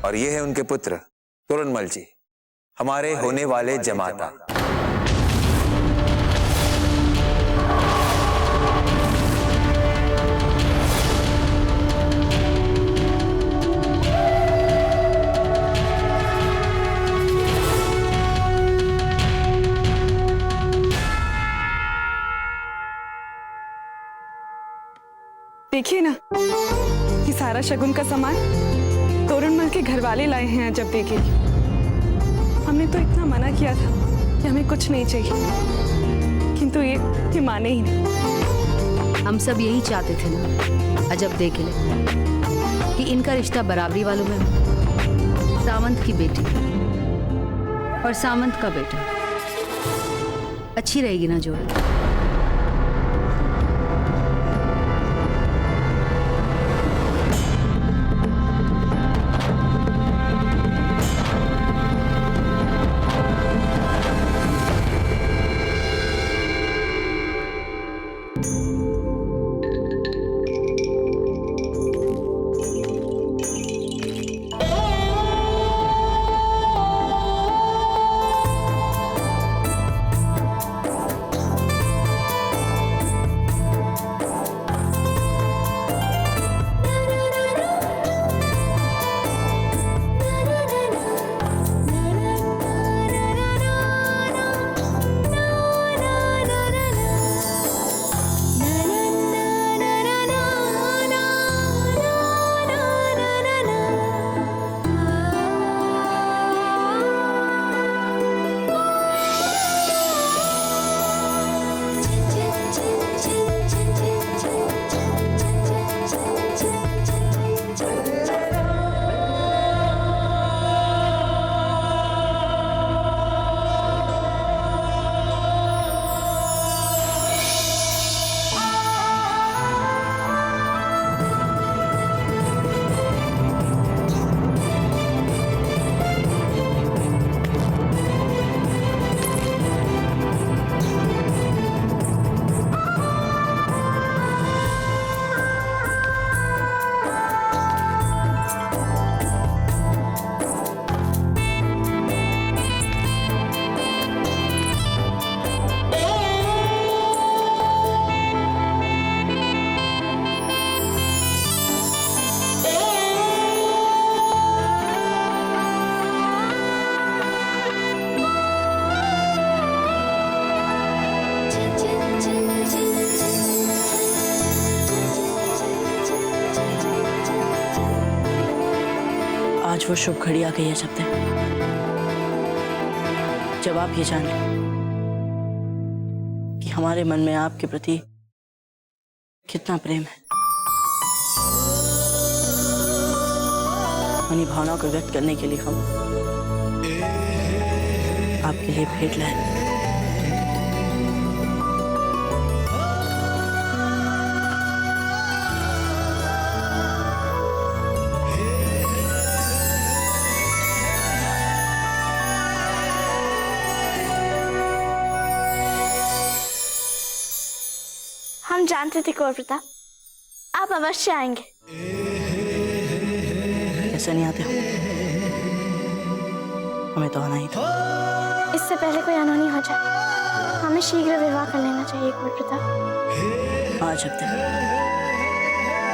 और ये है उनके पुत्र तोरणमल जी, हमारे होने वाले जमाता। देखिए ना, ये सारा शगुन का सामान तोरणमल के घर वाले लाए हैं अजब दे के। हमने तो इतना मना किया था कि हमें कुछ नहीं चाहिए, किंतु ये माने ही नहीं। हम सब यही चाहते थे ना अजब दे के लिए, कि इनका रिश्ता बराबरी वालों में हो। सामंत की बेटी और सामंत का बेटा, अच्छी रहेगी ना जोड़ी। आज वो शुभ घड़ी आ गई है शब्द, जब आप ये जान लें कि हमारे मन में आपके प्रति कितना प्रेम है। उन्हीं भावनाओं को व्यक्त करने के लिए हम आपके लिए भेंट लाए। हम जानते थे कौर प्रताप, आप अवश्य आएंगे। कैसे नहीं आते हो? हमें तो आना ही था। इससे पहले कोई अनहोनी हो जाए, हमें शीघ्र विवाह कर लेना चाहिए कौर प्रताप। हाँ शब्द,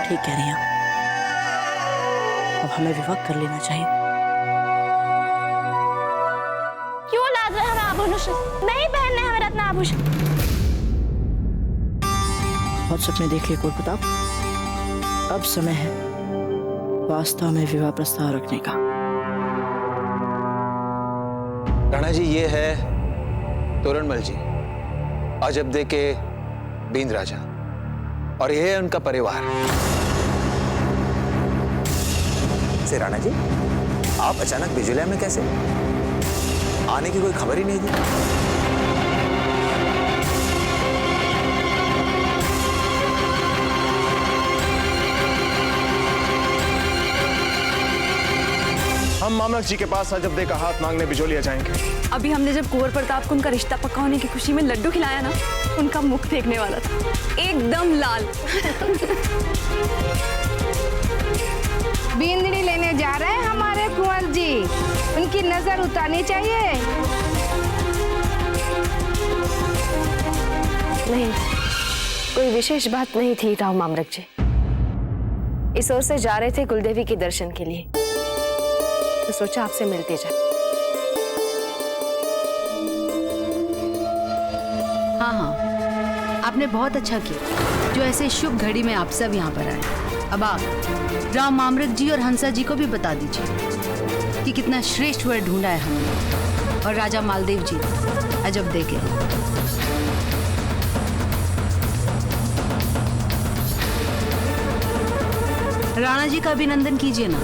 ठीक कह रही हैं आप। अब हमें विवाह कर लेना चाहिए। क्यों लाद रहे हमें आभूषण? नहीं पहनने हमें रत्न आभूषण। बहुत सपने देख लिए कौर प्रताप, अब समय है वास्तव में विवाह प्रस्ताव रखने का। राणा जी, ये है तोरणमल जी, अजबदे के बींद राजा, और ये है उनका परिवार। से राणा जी, आप अचानक बिजुलिया में कैसे? आने की कोई खबर ही नहीं दी। हम मामलक जी के पास अजबदे का हाथ मांगने बिजोलिया जाएंगे। अभी हमने जब कुंवर प्रताप को उनका रिश्ता पक्का होने की खुशी में लड्डू खिलाया ना, उनका मुख देखने वाला था, एकदम लाल। बींदड़ी लेने जा रहे हैं हमारे की नजर उतारनी चाहिए। नहीं, कोई विशेष बात नहीं थी राव मामरक जी। इस ओर से जा रहे थे कुलदेवी के दर्शन के लिए, तो सोचा आपसे मिलते जाए। हाँ हाँ, आपने बहुत अच्छा किया जो ऐसे शुभ घड़ी में आप सब यहाँ पर आए। अब आप राव मामरक जी और हंसा जी को भी बता दीजिए कि कितना श्रेष्ठ वर ढूंढा है हमने, और राजा मालदेव जी अजब देखे। राणा जी का अभिनंदन कीजिए ना,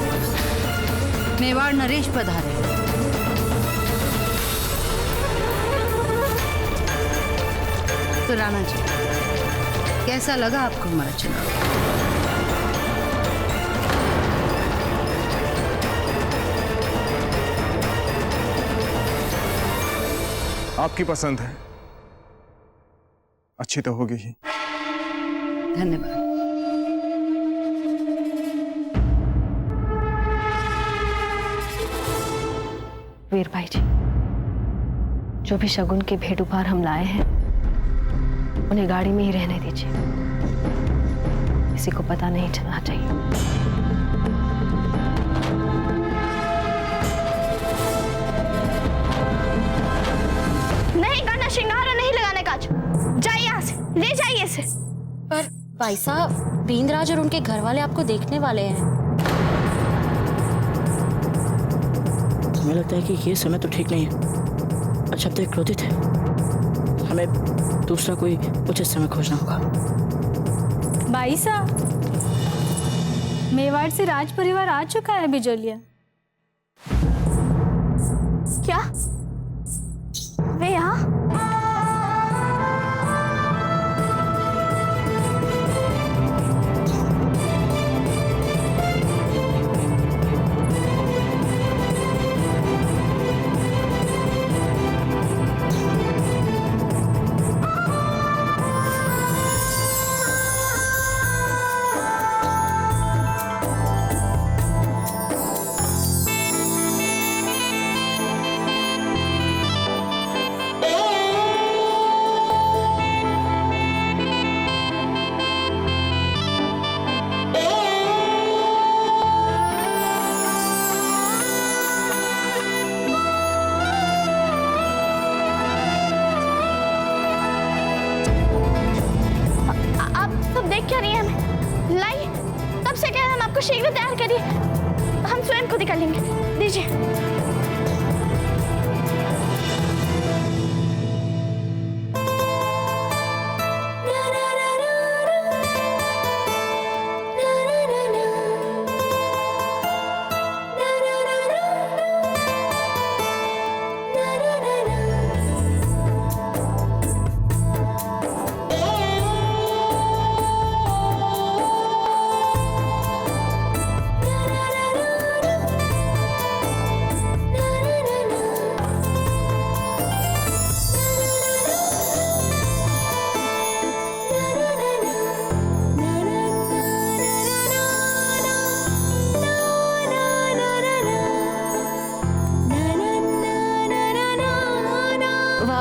मेवाड़ नरेश पधारे। तो राणा जी, कैसा लगा आपको हमारा चुनाव? आपकी पसंद है, अच्छी तो होगी ही। धन्यवाद। वीर भाई जी, जो भी शगुन के भेंट उपहार हम लाए हैं उन्हें गाड़ी में ही रहने दीजिए, किसी को पता नहीं चलना चाहिए। नहीं करना श्रृंगार और नहीं लगाने का, जाइए यहाँ से, ले जाइए इसे। पर भाई साहब, बींद्राज और उनके घर वाले आपको देखने वाले हैं। मुझे लगता है कि ये समय तो ठीक नहीं है। अच्छा, अब तक क्रोधित है, हमें दूसरा कोई उचित समय खोजना होगा। भाई साहब, मेवाड़ से राज परिवार आ चुका है बिजोलिया। क्या वे यहाँ? शीघ्र तैयार करिए, हम स्वयं खुद ही कर लेंगे। दीजिए।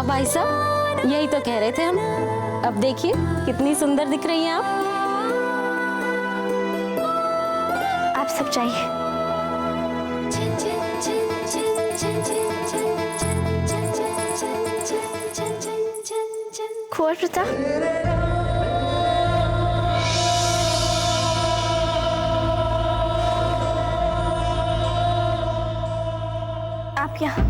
भाई साहब, यही तो कह रहे थे हम। अब देखिए कितनी सुंदर दिख रही हैं आप सब चाहिए। कुंवर प्रताप, आप यहाँ।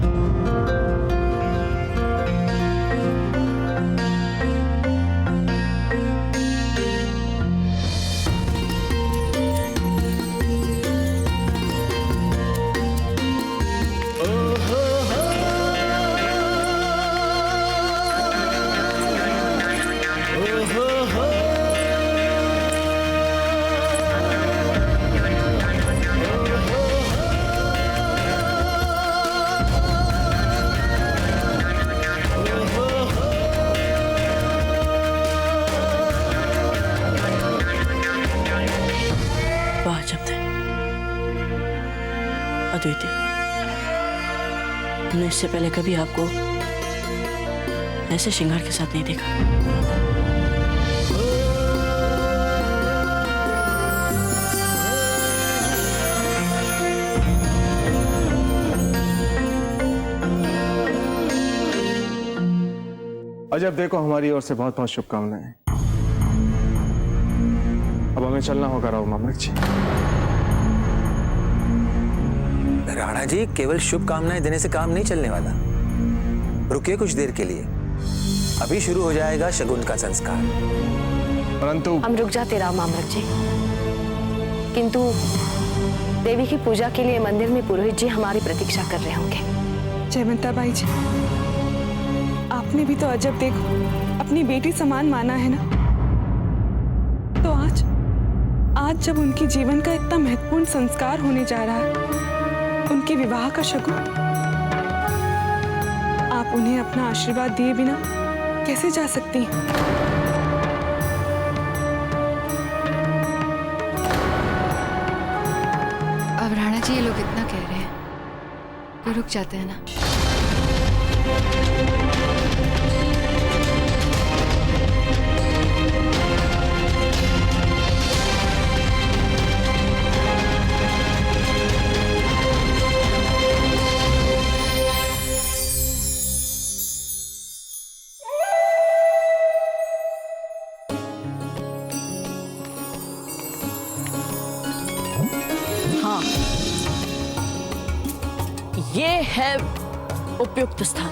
वाह, जब अद्वितीय, हमने इससे पहले कभी आपको ऐसे श्रृंगार के साथ नहीं देखा। अजब देखो, हमारी ओर से बहुत बहुत शुभकामनाएं। अब हमें चलना होगा राव मामलक जी। राणा जी, केवल शुभकामनाएं देने से काम नहीं चलने वाला। रुकिए कुछ देर के लिए, अभी शुरू हो जाएगा शगुन का संस्कार। परंतु हम रुक जाते राव मामलक जी, किंतु देवी की पूजा के लिए मंदिर में पुरोहित जी हमारी प्रतीक्षा कर रहे होंगे। जयवंता बाई जी, आपने भी तो अजब देखो अपनी बेटी समान माना है ना, तो आज जब उनके जीवन का इतना महत्वपूर्ण संस्कार होने जा रहा है, उनके विवाह का शगुन, आप उन्हें अपना आशीर्वाद दिए बिना कैसे जा सकती हैं? अब राणा जी ये लोग इतना कह रहे हैं तो रुक जाते हैं ना। हाँ, ये है उपयुक्त स्थान।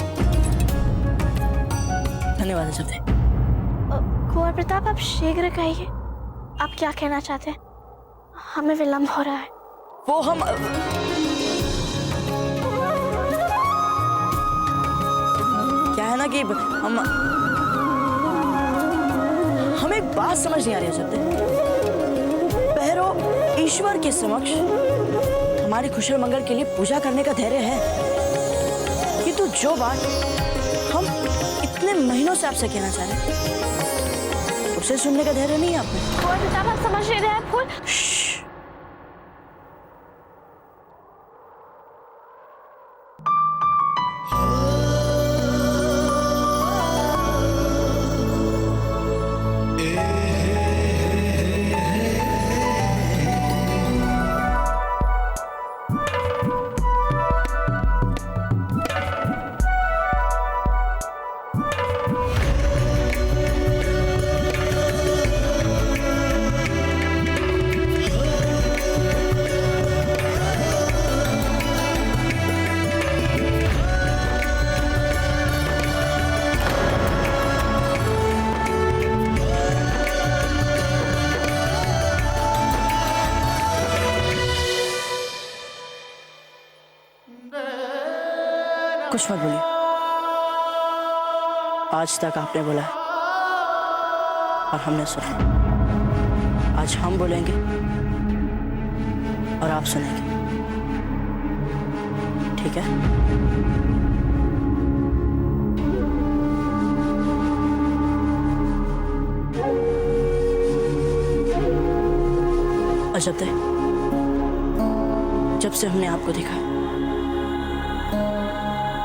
धन्यवाद अजब दे। कुंवर प्रताप, आप शीघ्र कहिए, आप क्या कहना चाहते हैं? हमें विलंब हो रहा है। वो हम क्या है ना कि हमें एक बात समझ नहीं आ रही अजब दे। भैरव ईश्वर के समक्ष हमारे कुशल मंगल के लिए पूजा करने का धैर्य है, किंतु जो बात हम इतने महीनों से आपसे कहना चाह रहे हैं उसे सुनने का धैर्य नहीं है आपने। कुंवर प्रताप, आप समझ नहीं रहे हैं फूल। कुछ मत बोलिए। आज तक आपने बोला है और हमने सुना। आज हम बोलेंगे और आप सुनेंगे, ठीक है? अजब है, जब से हमने आपको देखा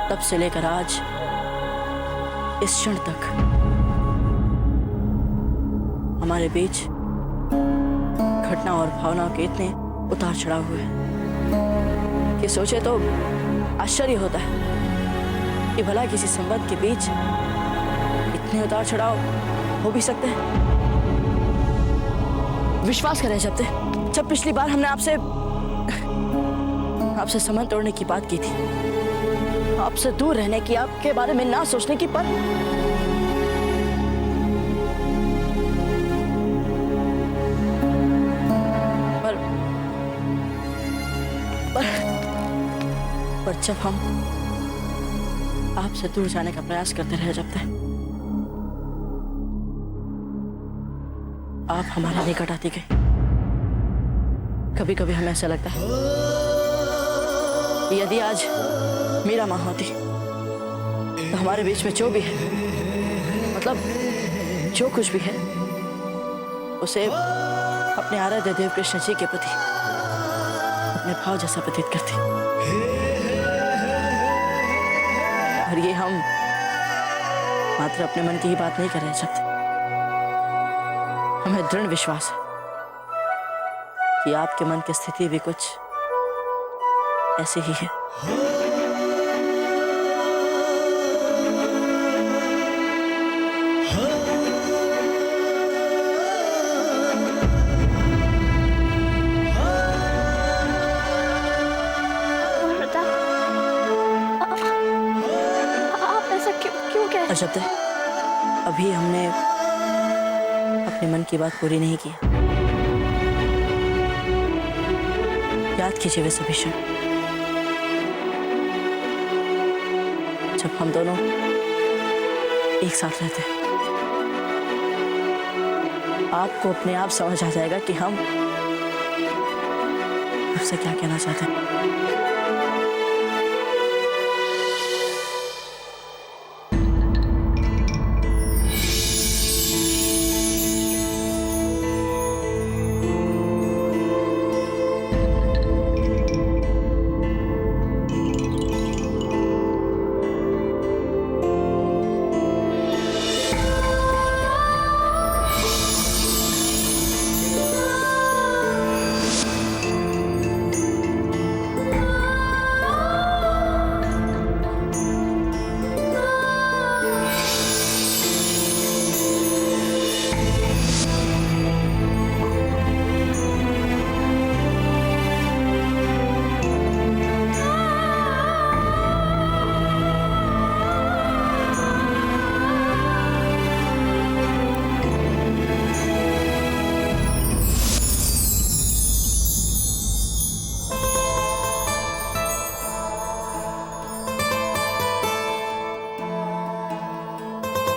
तब से लेकर आज इस क्षण तक हमारे बीच घटना और भावनाओं के इतने उतार चढ़ाव हुए कि सोचे तो आश्चर्य होता है कि भला किसी संबंध के बीच इतने उतार चढ़ाव हो भी सकते हैं। विश्वास करें जब पिछली बार हमने आपसे संबंध तोड़ने की बात की थी, आपसे दूर रहने की, आपके बारे में ना सोचने की, पर जब हम आपसे दूर जाने का प्रयास करते रहे, जब तक आप हमारे निकट आती गई। कभी कभी हमें ऐसा लगता है कि यदि आज मेरा मां होती तो हमारे बीच में जो भी है, मतलब जो कुछ भी है, उसे अपने आराध्य देव कृष्ण जी के प्रति अपने भाव जैसा प्रतीत करती। और ये हम मात्र अपने मन की ही बात नहीं कर रहे शब्द। हमें दृढ़ विश्वास है कि आपके मन की स्थिति भी कुछ ऐसी ही है। आप ऐसा क्यों कह रहे हैं? शब्द, अभी हमने अपने मन की बात पूरी नहीं की। याद कीजिए वे सभी क्षण जब हम दोनों एक साथ रहते हैं। आपको अपने आप समझ आ जाएगा कि हम आपसे क्या कहना चाहते हैं।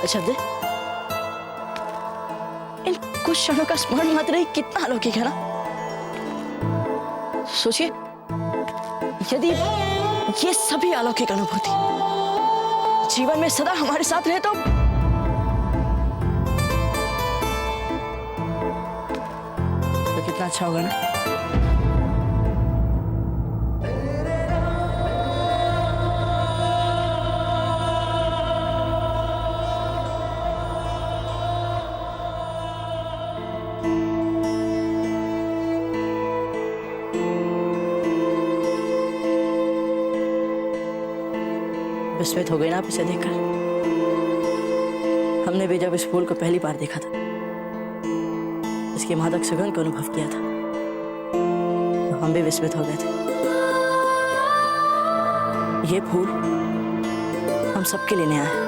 शब्द, इन कुछ क्षणों का स्मरण मात्र ही कितना अलौकिक है ना। सोचिए, यदि ये सभी अलौकिक अनुभूति जीवन में सदा हमारे साथ रहे तो कितना अच्छा होगा ना। विस्मित हो गई ना आप इसे देखकर? हमने भी जब इस फूल को पहली बार देखा था, इसकी मादक सुगंध को अनुभव किया था, तो हम भी विस्मित हो गए थे। ये फूल हम सबके लिए नया है।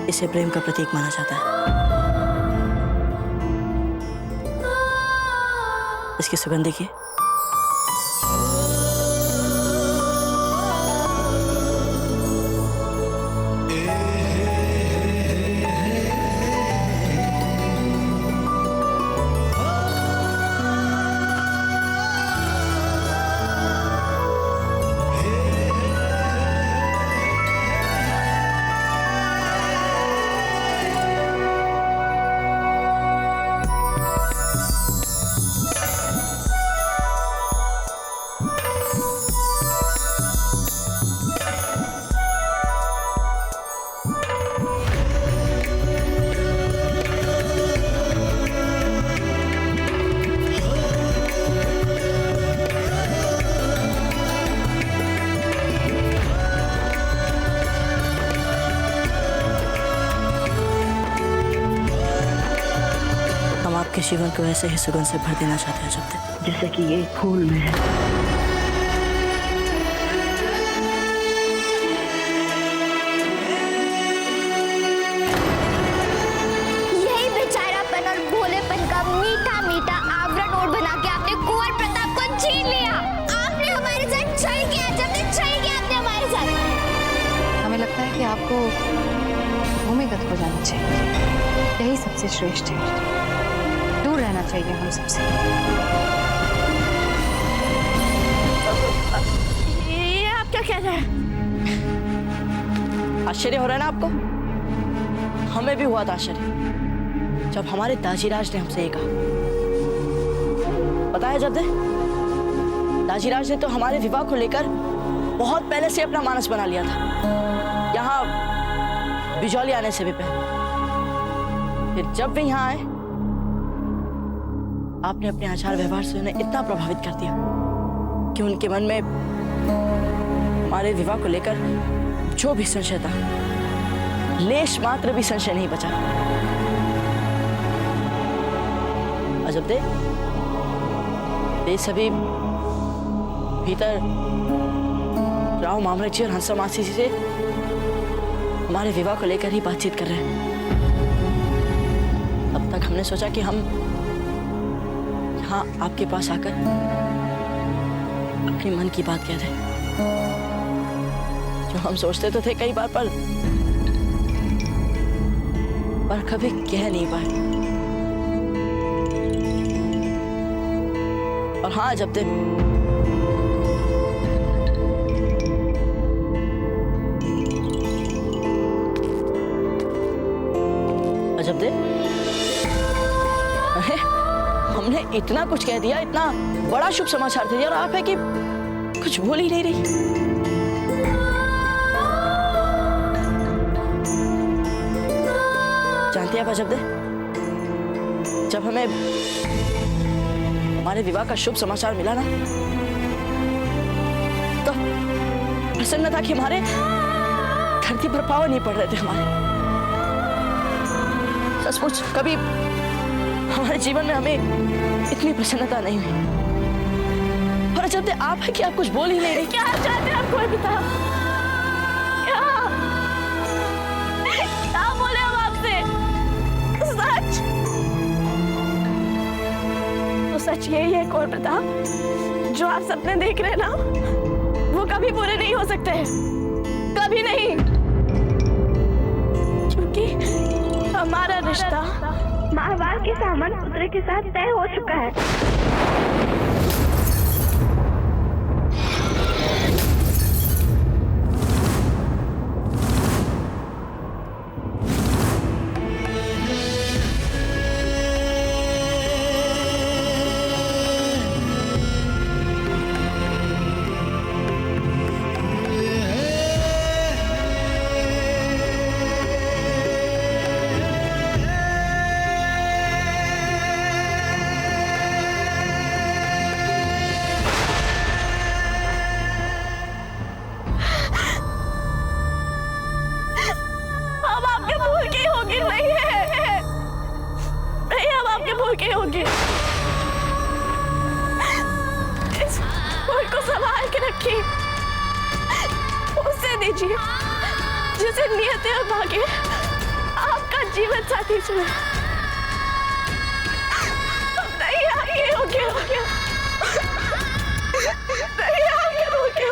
इसे प्रेम का प्रतीक माना जाता है। इसकी सुगंध देखिए। आपके जीवन को ऐसे ही सुगंध से भर देना चाहते हैं शब्द, जैसे कि ये फूल में है। यही बेचारापन और भोलेपन का मीठा मीठा आवरण ओढ़ बना के आपने कुंवर प्रताप को छीन लिया। आपने हमारे साथ छल किया, जब छल किया आपने हमारे साथ। हमें लगता है कि आपको भूमिगत हो जाना चाहिए, यही सबसे श्रेष्ठ है। दूर रहना चाहिए हम सबसे। ये आप क्या कह रहे हैं? आश्चर्य हो रहा है ना आपको? हमें भी हुआ था आश्चर्य जब हमारे दाजीराज ने हमसे ये कहा। पता है जब दाजीराज ने तो हमारे विवाह को लेकर बहुत पहले से अपना मानस बना लिया था, यहाँ बिजौली आने से भी पहले। फिर जब वे यहाँ आए, आपने अपने आचार व्यवहार से उन्हें इतना प्रभावित कर दिया कि उनके मन में हमारे विवाह को लेकर जो भी संशय था, लेश मात्र भी संशय नहीं बचा। अजब दे सभी भीतर राव मामले जी और हंसा मासी जी से हमारे विवाह को लेकर ही बातचीत कर रहे हैं। अब तक हमने सोचा कि हम यहाँ आपके पास आकर अपने मन की बात कह दें, जो हम सोचते तो थे कई बार, पर कभी कह नहीं पाए। और हाँ, जब तक जब दे हमने इतना कुछ कह दिया, इतना बड़ा शुभ समाचार दे दिया, और आप है कि कुछ बोल ही नहीं रही। जानती है आप अजब दे, जब हमें हमारे विवाह का शुभ समाचार मिला ना, तो प्रसन्नता कि हमारे धरती पर पाँव नहीं पड़ रहे थे हमारे। सचमुच कभी हमारे जीवन में हमें इतनी प्रसन्नता नहीं हुई। और जब आप है कि आप कुछ बोल ही नहीं रहे। क्या चाहते हैं आप? कोई बता, क्या बोले हम आपसे? सच तो सच यही है कौर प्रताप, जो आप सपने देख रहे हैं ना, वो कभी पूरे नहीं हो सकते, कभी नहीं, क्योंकि हमारा रिश्ता महाभारत के सामंत पुत्र के साथ तय हो चुका है। के होंगे। इस फूल को संभाल के रखिए, उसे दीजिए जिसे नियत और भाग्य आपका जीवन साथी चुने। नहीं आगे हो गया, नहीं आगे हो गया।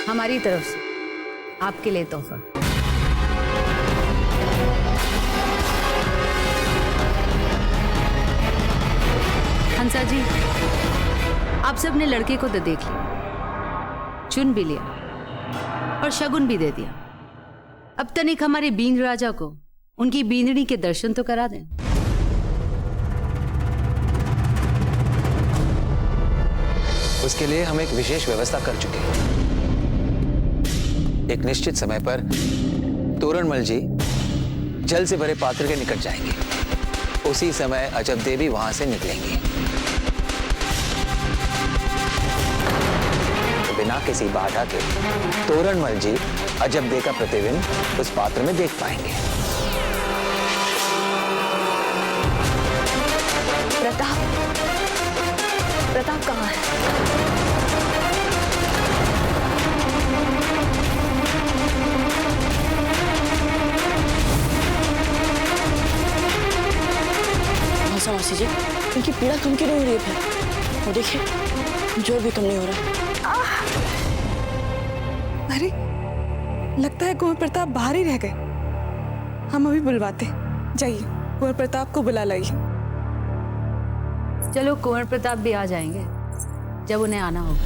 हमारी तरफ से आपके लिए तोहफा। हंसा जी, आप सबने लड़के को तो देख लिया, चुन भी लिया और शगुन भी दे दिया। अब तनिक हमारे बींद राजा को उनकी बींदनी के दर्शन तो करा दें। उसके लिए हम एक विशेष व्यवस्था कर चुके हैं। एक निश्चित समय पर तोरणमल जी जल से भरे पात्र के निकट जाएंगे। उसी समय अजब देवी वहां से निकलेंगी। तो बिना किसी बाधा के तोरणमल जी अजब दे का प्रतिबिंब उस पात्र में देख पाएंगे। प्रताप कहाँ है? ऐसा मासी जी? इनकी पीड़ा कम क्यों नहीं हो रही है फिर? वो देखिए जोर भी कम नहीं हो रहा। अरे लगता है कुंवर प्रताप बाहर ही रह गए। हम अभी बुलवाते हैं। जाइए कुंवर प्रताप को बुला लाइए। चलो कुंवर प्रताप भी आ जाएंगे जब उन्हें आना होगा।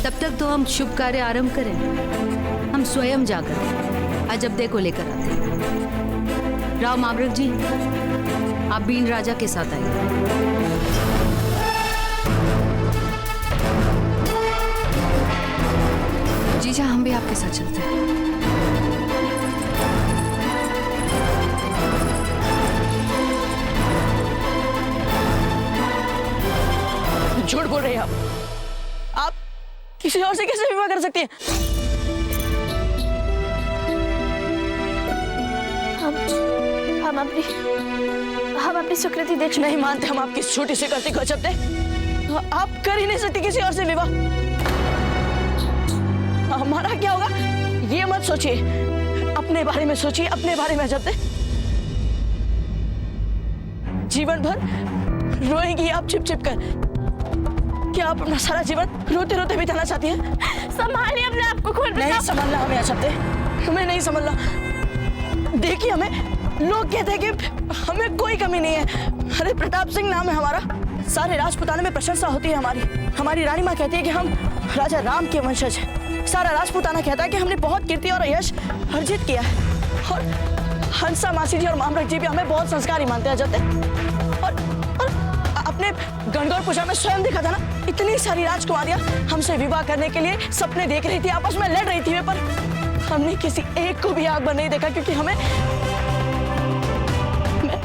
तब तक तो हम शुभ कार्य आरंभ करें। हम स्वयं जाकर अजब्दे को लेकर आते हैं। राव मामरक जी, आप बीन राजा के साथ आइए। जीजा हम भी आपके साथ चलते हैं। झूठ बोल रहे हैं आप किसी और से कैसे विवाह कर सकती हैं? हम अपनी स्वीकृति दे चुके। नहीं मानते हम आपकी छोटी स्वीकृति को अजब्दे। आप कर ही नहीं सकती किसी और से विवाह। हमारा क्या होगा ये मत सोचिए, अपने बारे में सोचिए, अपने बारे में अजब्दे। जीवन भर रोएंगी आप छिप छिप कर। क्या आप अपना सारा जीवन रोते रोते बिताना चाहती हैं? संभालिए अपने आप को। नहीं संभलना हमें अजब्दे, हमें नहीं संभलना। देखिए हमें लोग कहते हैं कि हमें कोई कमी नहीं है। अरे प्रताप सिंह नाम है हमारा, सारे राजपुताने में प्रशंसा होती है हमारी। हमारी रानी माँ कहती है कि हम राजा राम के वंशज हैं। सारा राजपुताना कहता है कि हमने बहुत कीर्ति और यश अर्जित किया है। और हंसा मासी जी और मामरक जी भी हमें बहुत संस्कारी मानते हैं अजब्दे। और अपने गणगौर पूजा में स्वयं देखा था ना, इतनी सारी राजकुमारियां हमसे विवाह करने के लिए सपने देख रही थी, आपस में लड़ रही थी, पर हमने किसी एक को भी आग पर नहीं देखा, क्योंकि हमें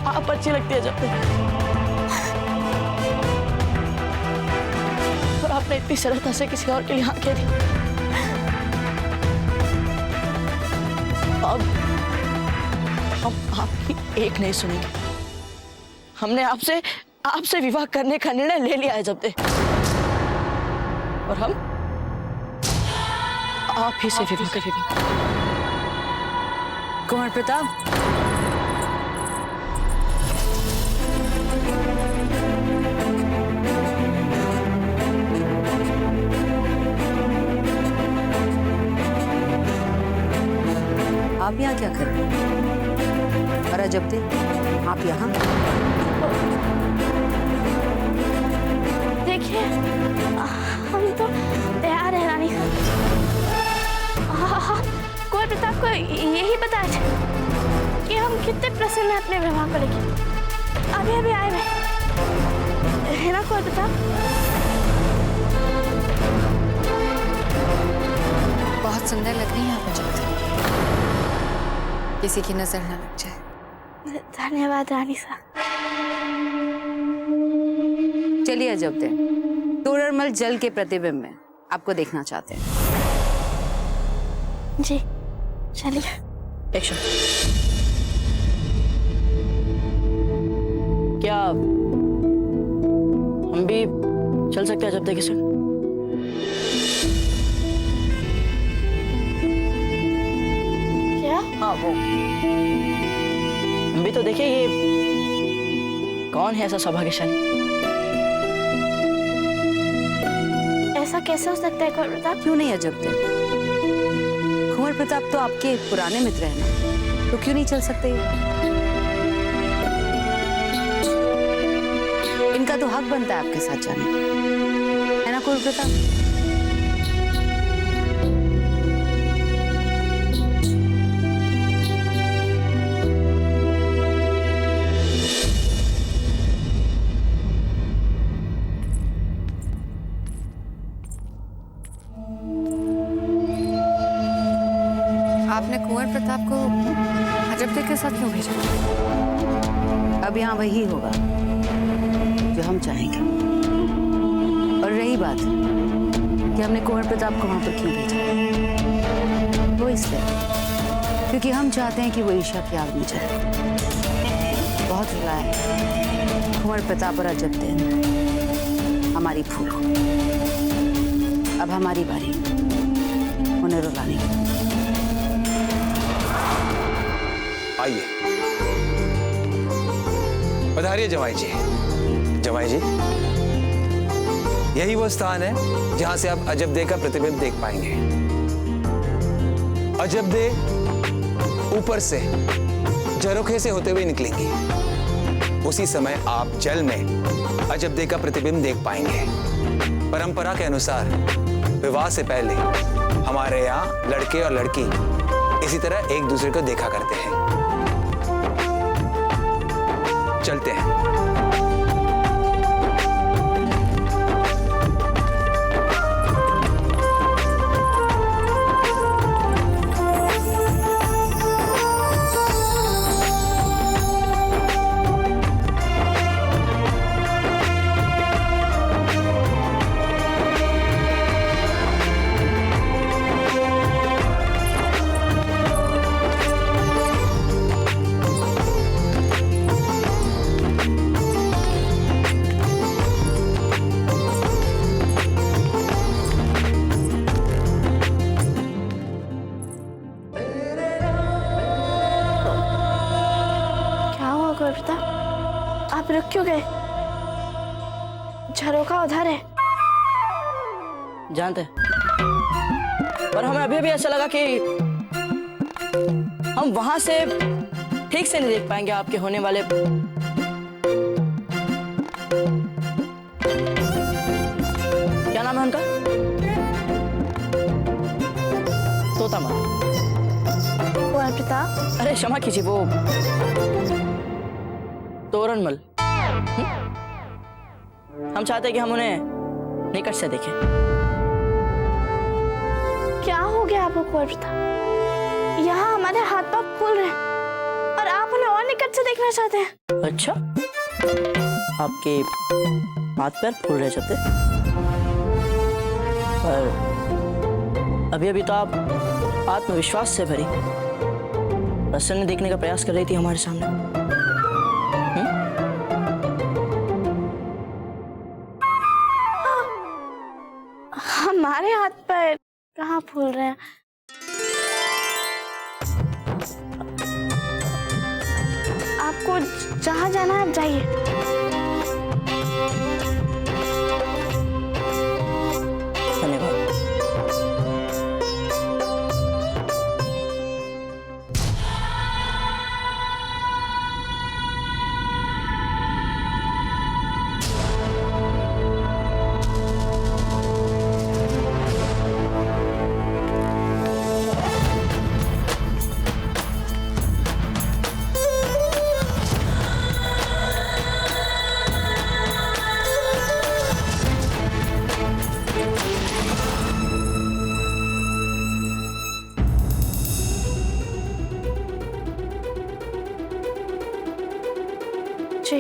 आप अच्छी लगती है जब और आपने इतनी सरलता से किसी और के लिए हाँ कह दी। अब हम आपकी एक नहीं सुनेंगे। हमने आपसे विवाह करने का निर्णय ले लिया है जब्दे, और हम आप ही से विवाह करेंगे। कुंवर प्रताप, आप यहाँ क्या कर रहे हैं? और अजब्दे, आप यहाँ? देखिए हम तो तैयार हैं रानी साहब। कुंवर प्रताप को यही बताया था कि हम कितने प्रसन्न हैं अपने विवाह को लेकर। अभी अभी आए हुए है ना कुंवर प्रताप? बहुत सुंदर लग रही है आप अजब्दे, किसी की नजर न लग जाए। धन्यवाद रानी साहब। चलिए अजब्दे, तोरणमल जल के प्रतिबिंब में आपको देखना चाहते हैं। जी चलिए। एक्शन। क्या हम भी चल सकते हैं जब तक इसे? क्या? हाँ वो हम भी तो देखें ये कौन है ऐसा सौभाग्यशाली। ऐसा कैसे हो सकता है कुंवर प्रताप? क्यों नहीं अजब्दे, कुंवर प्रताप तो आपके पुराने मित्र हैं ना, तो क्यों नहीं चल सकते? इनका तो हक बनता है आपके साथ जाने, है ना कुंवर प्रताप? आपने कुंवर प्रताप को अजब्दे के साथ क्यों भेजा? अब यहाँ वही होगा जो हम चाहेंगे। और रही बात कि हमने कुंवर प्रताप को वहां पर क्यों भेजा, वो इसलिए क्योंकि हम चाहते हैं कि वो ईशा की आग में जले। बहुत रुलाया है कुंवर प्रताप और अजब्दे हमारी फूल को। अब हमारी बारी उन्हें रुलाने की। आइए। पधारिए जमाई जी। जमाई जी, यही वो स्थान है जहां से आप अजबदे का प्रतिबिंब देख पाएंगे। अजबदे ऊपर से झरोखे से होते हुए निकलेंगी। उसी समय आप जल में अजबदे का प्रतिबिंब देख पाएंगे। परंपरा के अनुसार विवाह से पहले हमारे यहाँ लड़के और लड़की इसी तरह एक दूसरे को देखा करते हैं। चलते हैं। आप रुक क्यों गए? झरोखा उधर है। जानते पर हमें अभी भी ऐसा लगा कि हम वहां से ठीक से नहीं देख पाएंगे आपके होने वाले। क्या नाम है उनका? तोतामल। अरे क्षमा कीजिए, वो तोरणमल। हम चाहते हैं कि हम उन्हें निकट से देखें। क्या हो गया आपको कुंवर प्रताप? यहाँ हमारे हाथ पांव फूल रहे हैं और आप उन्हें और निकट से देखना चाहते हैं। अच्छा, आपके हाथ पैर फूल रहे चाहते? पर अभी अभी तो आप आत्मविश्वास से भरी प्रसन्न देखने का प्रयास कर रही थी हमारे सामने। हमारे हाथ पैर कहाँ फूल रहे हैं? आपको जहाँ जाना है आप जाइए। जी।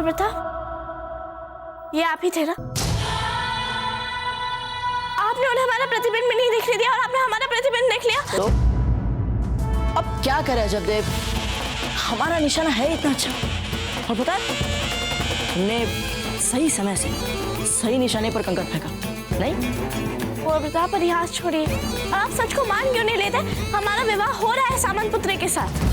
प्रताप, ये आप ही थे ना? आपने उन्हें हमारा प्रतिबिंब नहीं दिखने दिया और आपने हमारा प्रतिबिंब देख लिया। तो अब क्या करे अजब देव, हमारा निशाना है इतना अच्छा, और पता है हमने सही समय से सही निशाने पर कंकर फेंका नहीं? कुंवर प्रताप, पर हाथ छोड़िए। और आप सच को मान क्यों नहीं लेते? हमारा विवाह हो रहा है सामंत पुत्री के साथ।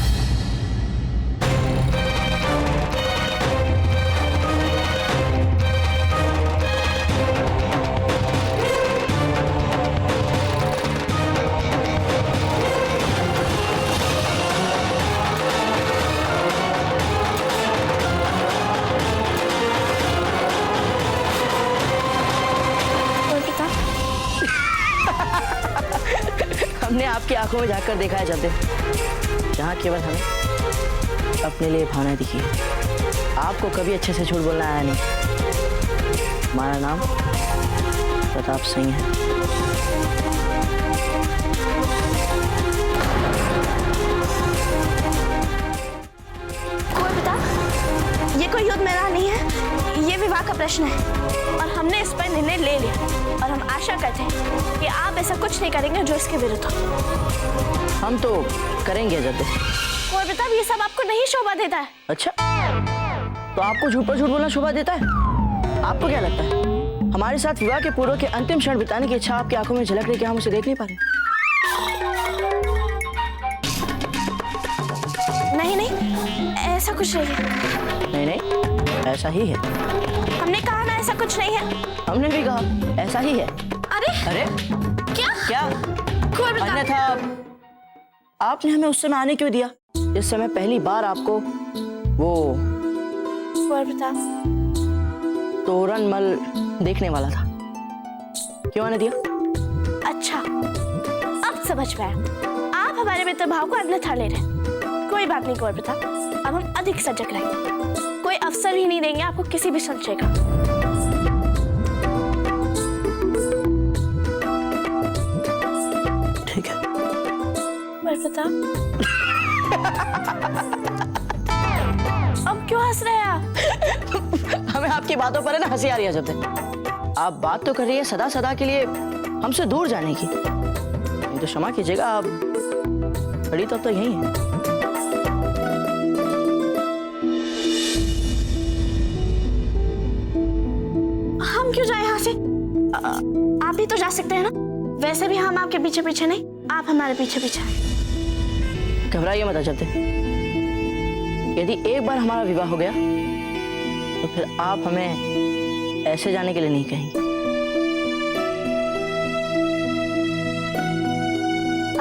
हमने आपकी आंखों में झांककर देखा है जब जहाँ केवल हमें अपने लिए भावना दिखी है। आपको कभी अच्छे से झूठ बोलना आया नहीं। हमारा नाम प्रताप सिंह है। कुंवर प्रताप, ये कोई युद्ध मैदान नहीं है, ये विवाह का प्रश्न है और हमने इस पर निर्णय ले लिया और हम आशा करते हैं कि आप ऐसा कुछ नहीं करेंगे जो इसके विरुद्ध हो। हम तो करेंगे जब। कुंवर प्रताप, ये सब आपको नहीं शोभा देता है। अच्छा, तो आपको झूठ पर झूठ बोलना शोभा देता है? आपको क्या लगता है हमारे साथ विवाह के पूर्व के अंतिम क्षण बिताने की इच्छा आपकी आंखों में झलक रही, क्या हम उसे देख नहीं पा रहे? नहीं नहीं, ऐसा कुछ नहीं है। नहीं नहीं, ऐसा ही है। हमने कहा ना ऐसा कुछ नहीं है। हमने भी कहा ऐसा ही है। अरे अरे क्या? क्या? कुंवर प्रताप, अन्यथा आपने हमें उस समय आने क्यों दिया जिस समय पहली बार आपको वो कुंवर प्रताप, तोरणमल देखने वाला था? क्यों आने दिया? अच्छा अब समझ में आया। आप हमारे मित्र भाव को अन्यथा ले रहे हैं। कोई बात नहीं कुंवर प्रताप, अब हम अधिक सजग रहेंगे। कोई अवसर भी नहीं देंगे आपको किसी भी संशय का। ठीक है। कुंवर प्रताप, अब क्यों हंस रहे हैं आप? हमें आपकी बातों पर है ना हंसी आ रही है। जब आप बात तो कर रही है सदा सदा के लिए हमसे दूर जाने की, नहीं तो क्षमा कीजिएगा, आप खड़ी तो यही है। हम क्यों जाए यहाँ से? आप ही तो जा सकते हैं ना। वैसे भी हम आपके पीछे पीछे नहीं, आप हमारे पीछे पीछे हैं। घबराइए मत अजब देव, यदि एक बार हमारा विवाह हो गया तो फिर आप हमें ऐसे जाने के लिए नहीं कहेंगे।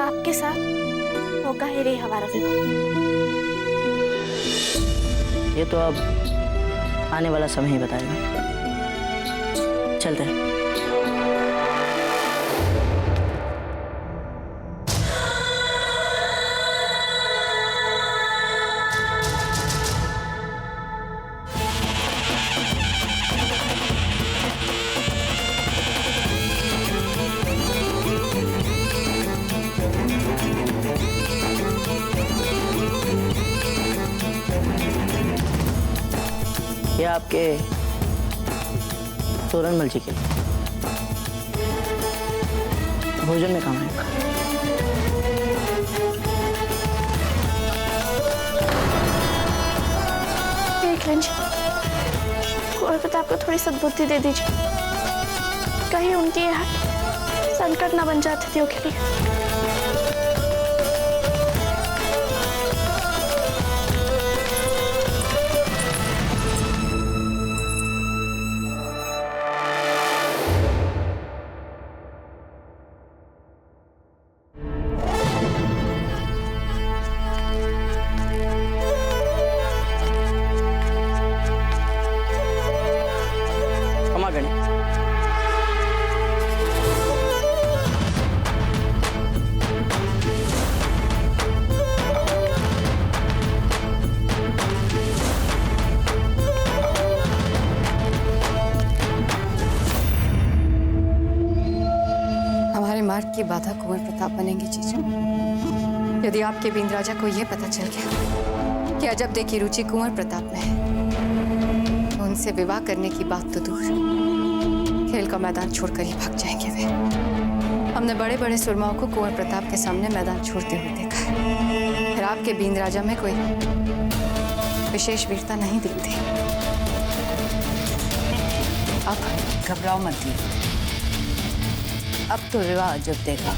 आपके साथ होगा ही नहीं हमारा विवाह। ये तो अब आने वाला समय ही बताएगा। चलते हैं। ये आपके तोरणमल जी के लिए भोजन में काम आएगा। देख लीजिए, कुंवर प्रताप को थोड़ी सद्बुद्धि दे दीजिए, कहीं उनकी यह संकट न बन जाए अतिथियों के लिए। मार्ग की बाधा कुंवर प्रताप बनेंगे जीजू। यदि आपके बीन राजा को यह पता चल गया कि अजब दे की रुचि कुंवर प्रताप में है, इनसे विवाह करने की बात तो दूर, खेल का मैदान छोड़कर ही भाग जाएंगे वे। हमने बड़े बड़े सुरमाओं को कुंवर प्रताप के सामने मैदान छोड़ते हुए देखा है। फिर आपके बींद राजा में कोई विशेष वीरता नहीं दिखती। आप घबराओ मत जी, अब तो विवाह जब देखा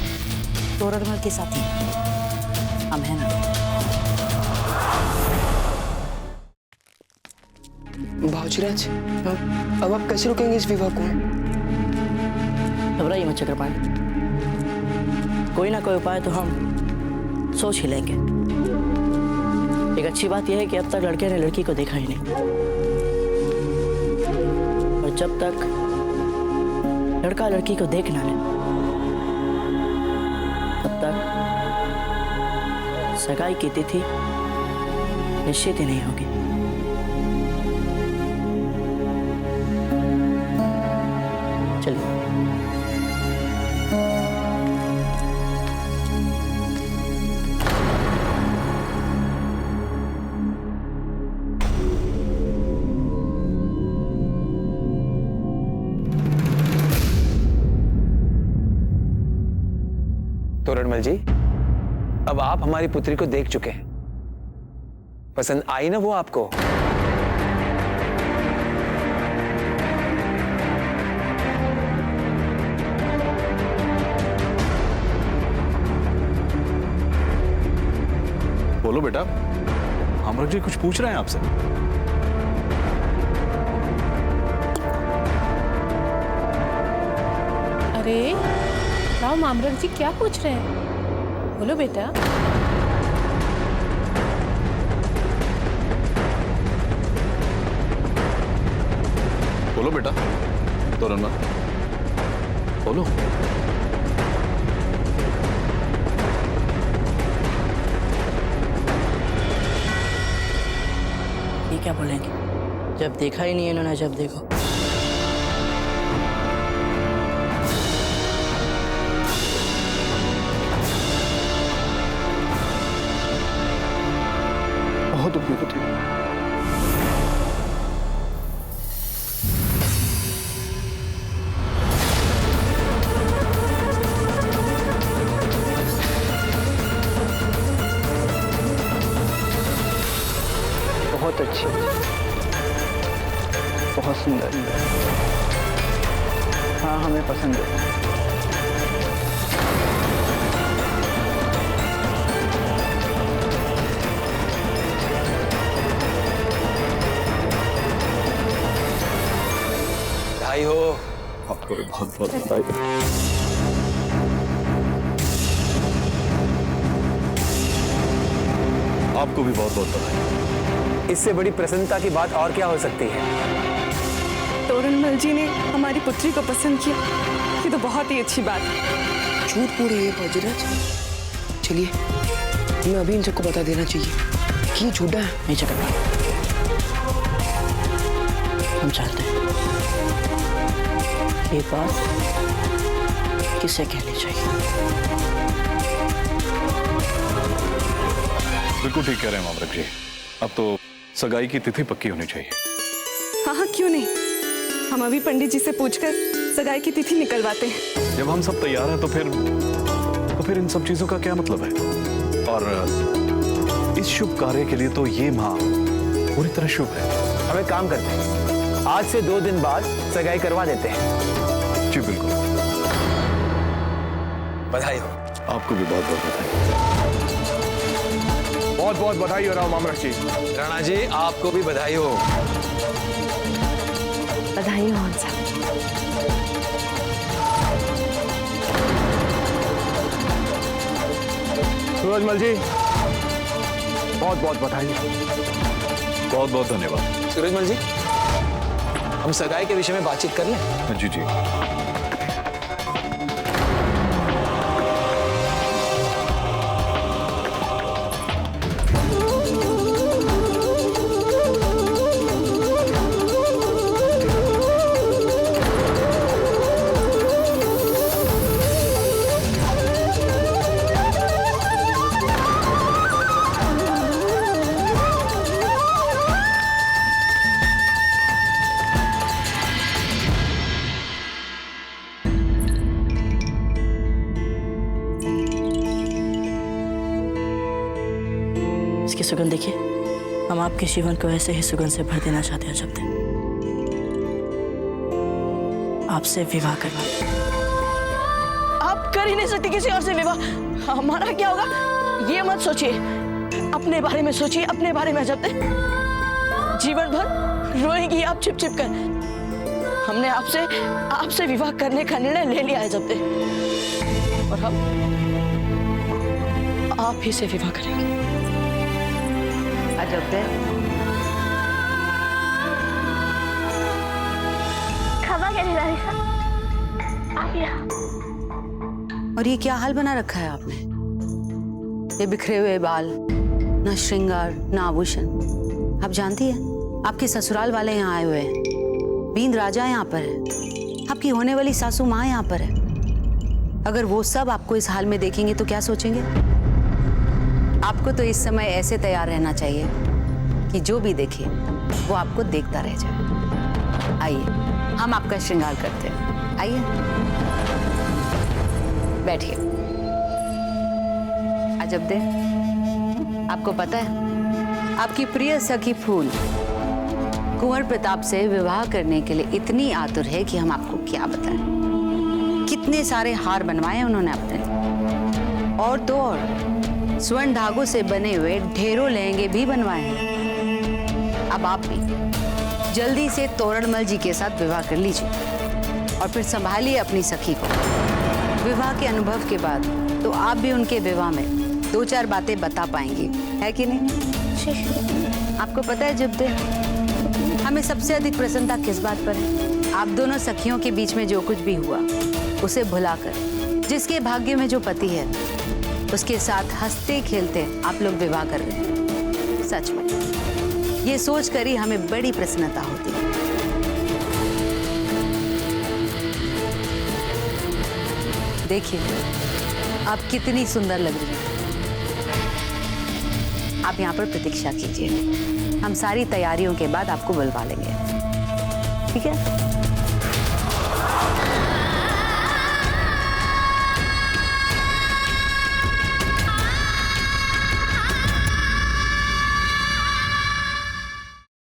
तोरणमल के साथ ही हम हैं ना। भावजीराज, अब आप कैसे रोकेंगे इस विवाह को? घबराइए मत चक्रपाणी, कोई ना कोई उपाय तो हम सोच ही लेंगे। एक अच्छी बात यह है कि अब तक लड़के ने लड़की को देखा ही नहीं, और जब तक लड़का लड़की को देख ना ले तब तक सगाई की तिथि निश्चित ही नहीं होगी। चलिए। तोरणमल जी, अब आप हमारी पुत्री को देख चुके हैं, पसंद आई ना वो आपको? बोलो बेटा, आम्रक जी कुछ पूछ रहे हैं आपसे। अरे राव आम्रक जी क्या पूछ रहे हैं? बोलो बेटा। बोलो बेटा तोरणमल, बोलो। ये क्या बोलेंगे? जब देखा ही नहीं इन्होंने, जब देखो। बहुत अपनी पुत्री। बहुत अच्छी, बहुत सुंदर। हाँ, हमें पसंद है। बधाई हो। आपको भी बहुत बहुत बधाई। आपको भी बहुत बहुत बधाई। इससे बड़ी प्रसन्नता की बात और क्या हो सकती है? तोरणमल जी ने हमारी पुत्री को पसंद किया, ये तो बहुत ही अच्छी बात है। झूठ बोल रही है भावजीराज। चलिए, हमें अभी इन सबको बता देना चाहिए कि ये झूठा है। नहीं चक्रपाणी, हम चाहते हैं ये बात किसे कहनी चाहिए। बिल्कुल ठीक कह रहे हैं आम्रक जी, अब तो सगाई की तिथि पक्की होनी चाहिए। हाँ हाँ, क्यों नहीं, हम अभी पंडित जी से पूछकर सगाई की तिथि निकलवाते हैं। जब हम सब तैयार हैं तो फिर इन सब चीजों का क्या मतलब है? और इस शुभ कार्य के लिए तो ये माह पूरी तरह शुभ है। हम एक काम करते हैं, आज से 2 दिन बाद सगाई करवा देते हैं। जी बिल्कुल। बधाई हो। आपको भी बहुत बहुत बधाई। बहुत बहुत बधाई हो राव आम्रक जी। राणा जी, आपको भी बधाई हो। बधाई हो हंसा। सूरजमल जी, बहुत बहुत बधाई। बहुत बहुत धन्यवाद। सूरजमल जी, हम सगाई के विषय में बातचीत कर लें? जी जी। सुगंध देखिए, हम आपके जीवन को ऐसे ही सुगंध से भर देना चाहते हैं जब तक आपसे विवाह करवा। आप कर ही नहीं सकते किसी और से विवाह, हमारा क्या होगा ये मत सोचिए, अपने बारे में सोचिए, अपने बारे में जब तक जीवन भर रोएंगी आप छिप छिप कर। हमने आपसे विवाह करने का निर्णय ले लिया है जब तक, और हम आप ही से विवाह करेंगे। अजब दे खबर क्या निराली साहब, आप यहाँ। और ये क्या हाल बना रखा है आपने? ये बिखरे हुए बाल, ना श्रृंगार ना आभूषण। आप जानती है आपके ससुराल वाले यहाँ आए हुए हैं, बींद राजा यहाँ पर है, आपकी होने वाली सासू माँ यहाँ पर है। अगर वो सब आपको इस हाल में देखेंगे तो क्या सोचेंगे? आपको तो इस समय ऐसे तैयार रहना चाहिए कि जो भी देखे वो आपको देखता रह जाए। आइए हम आपका श्रृंगार करते हैं, आइए बैठिए। अजब दे, आपको पता है आपकी प्रिय सखी फूल कुंवर प्रताप से विवाह करने के लिए इतनी आतुर है कि हम आपको क्या बताएं। कितने सारे हार बनवाए उन्होंने अपने लिए, और तो और स्वर्ण धागों से बने हुए ढेरों लहंगे भी बनवाए हैं। अब आप भी जल्दी से तोरणमल जी के साथ विवाह कर लीजिए और फिर संभालिए अपनी सखी को। विवाह के अनुभव के बाद तो आप भी उनके विवाह में 2-4 बातें बता पाएंगी, है कि नहीं? आपको पता है जब हमें सबसे अधिक प्रसन्नता किस बात पर है? आप दोनों सखियों के बीच में जो कुछ भी हुआ उसे भुलाकर जिसके भाग्य में जो पति है उसके साथ हंसते खेलते आप लोग विवाह कर रहे हैं। सच में ये सोच कर ही हमें बड़ी प्रसन्नता होती है। देखिए आप कितनी सुंदर लग रही हैं। आप यहाँ पर प्रतीक्षा कीजिए, हम सारी तैयारियों के बाद आपको बुलवा लेंगे, ठीक है?